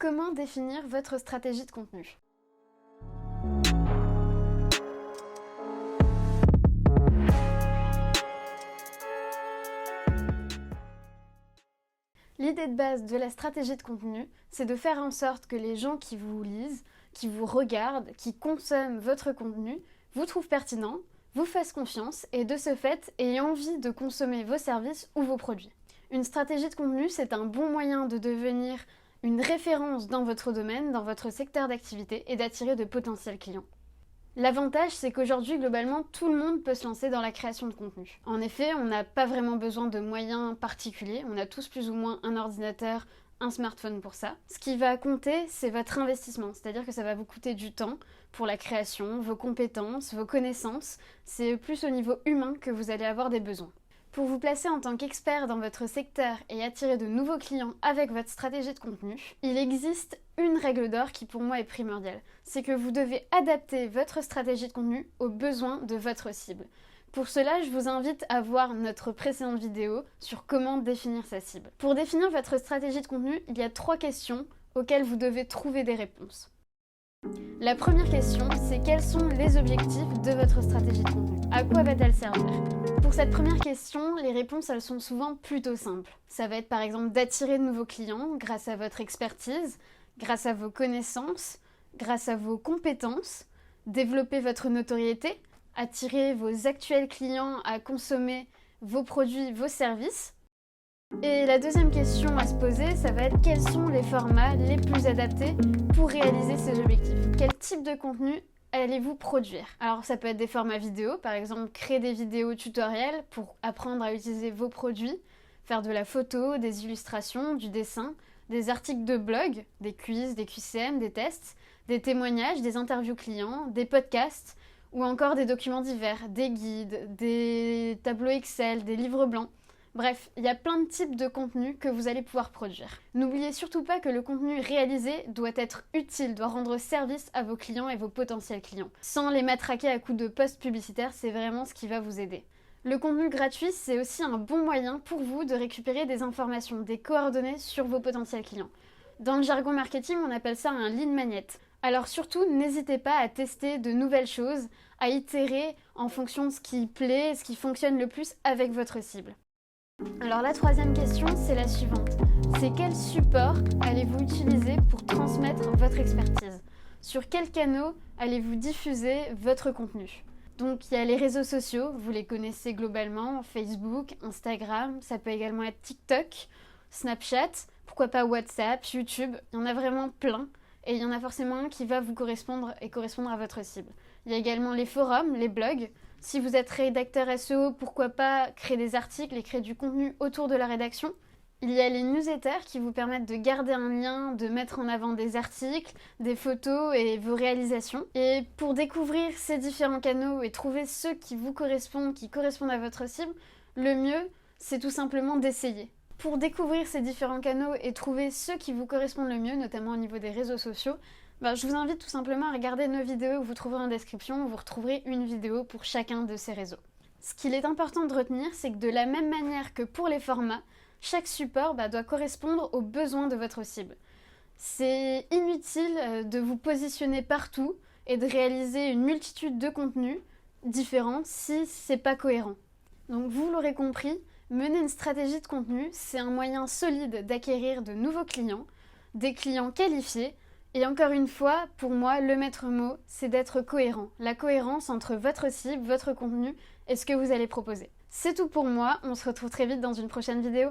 Comment définir votre stratégie de contenu? L'idée de base de la stratégie de contenu, c'est de faire en sorte que les gens qui vous lisent, qui vous regardent, qui consomment votre contenu, vous trouvent pertinent, vous fassent confiance et de ce fait aient envie de consommer vos services ou vos produits. Une stratégie de contenu, c'est un bon moyen de devenir une référence dans votre domaine, dans votre secteur d'activité et d'attirer de potentiels clients. L'avantage, c'est qu'aujourd'hui, globalement, tout le monde peut se lancer dans la création de contenu. En effet, on n'a pas vraiment besoin de moyens particuliers, on a tous plus ou moins un ordinateur, un smartphone pour ça. Ce qui va compter, c'est votre investissement, c'est-à-dire que ça va vous coûter du temps pour la création, vos compétences, vos connaissances, c'est plus au niveau humain que vous allez avoir des besoins. Pour vous placer en tant qu'expert dans votre secteur et attirer de nouveaux clients avec votre stratégie de contenu, il existe une règle d'or qui pour moi est primordiale. C'est que vous devez adapter votre stratégie de contenu aux besoins de votre cible. Pour cela, je vous invite à voir notre précédente vidéo sur comment définir sa cible. Pour définir votre stratégie de contenu, il y a 3 questions auxquelles vous devez trouver des réponses. La première question, c'est quels sont les objectifs de votre stratégie de contenu? À quoi va-t-elle servir? Pour cette première question, les réponses elles sont souvent plutôt simples. Ça va être par exemple d'attirer de nouveaux clients grâce à votre expertise, grâce à vos connaissances, grâce à vos compétences, développer votre notoriété, attirer vos actuels clients à consommer vos produits, vos services. Et la deuxième question à se poser, ça va être quels sont les formats les plus adaptés pour réaliser ces objectifs? Quel type de contenu allez-vous produire? Alors ça peut être des formats vidéo, par exemple créer des vidéos tutoriels pour apprendre à utiliser vos produits, faire de la photo, des illustrations, du dessin, des articles de blog, des quiz, des QCM, des tests, des témoignages, des interviews clients, des podcasts ou encore des documents divers, des guides, des tableaux Excel, des livres blancs. Bref, il y a plein de types de contenus que vous allez pouvoir produire. N'oubliez surtout pas que le contenu réalisé doit être utile, doit rendre service à vos clients et vos potentiels clients. Sans les matraquer à coups de posts publicitaires, c'est vraiment ce qui va vous aider. Le contenu gratuit, c'est aussi un bon moyen pour vous de récupérer des informations, des coordonnées sur vos potentiels clients. Dans le jargon marketing, on appelle ça un lead magnet. Alors surtout, n'hésitez pas à tester de nouvelles choses, à itérer en fonction de ce qui plaît, ce qui fonctionne le plus avec votre cible. Alors la troisième question, c'est la suivante. C'est quel support allez-vous utiliser pour transmettre votre expertise? Sur quels canaux allez-vous diffuser votre contenu? Donc il y a les réseaux sociaux, vous les connaissez globalement, Facebook, Instagram, ça peut également être TikTok, Snapchat, pourquoi pas WhatsApp, YouTube, il y en a vraiment plein et il y en a forcément un qui va vous correspondre et correspondre à votre cible. Il y a également les forums, les blogs. Si vous êtes rédacteur SEO, pourquoi pas créer des articles et créer du contenu autour de la rédaction. Il y a les newsletters qui vous permettent de garder un lien, de mettre en avant des articles, des photos et vos réalisations. Et pour découvrir ces différents canaux et trouver ceux qui vous correspondent, qui correspondent à votre cible, le mieux, c'est tout simplement d'essayer. Pour découvrir ces différents canaux et trouver ceux qui vous correspondent le mieux, notamment au niveau des réseaux sociaux, je vous invite tout simplement à regarder nos vidéos où vous trouverez en description, où vous retrouverez une vidéo pour chacun de ces réseaux. Ce qu'il est important de retenir, c'est que de la même manière que pour les formats, chaque support doit correspondre aux besoins de votre cible. C'est inutile de vous positionner partout et de réaliser une multitude de contenus différents si c'est pas cohérent. Donc vous l'aurez compris, mener une stratégie de contenu, c'est un moyen solide d'acquérir de nouveaux clients, des clients qualifiés. Et encore une fois, pour moi, le maître mot, c'est d'être cohérent. La cohérence entre votre cible, votre contenu et ce que vous allez proposer. C'est tout pour moi, on se retrouve très vite dans une prochaine vidéo.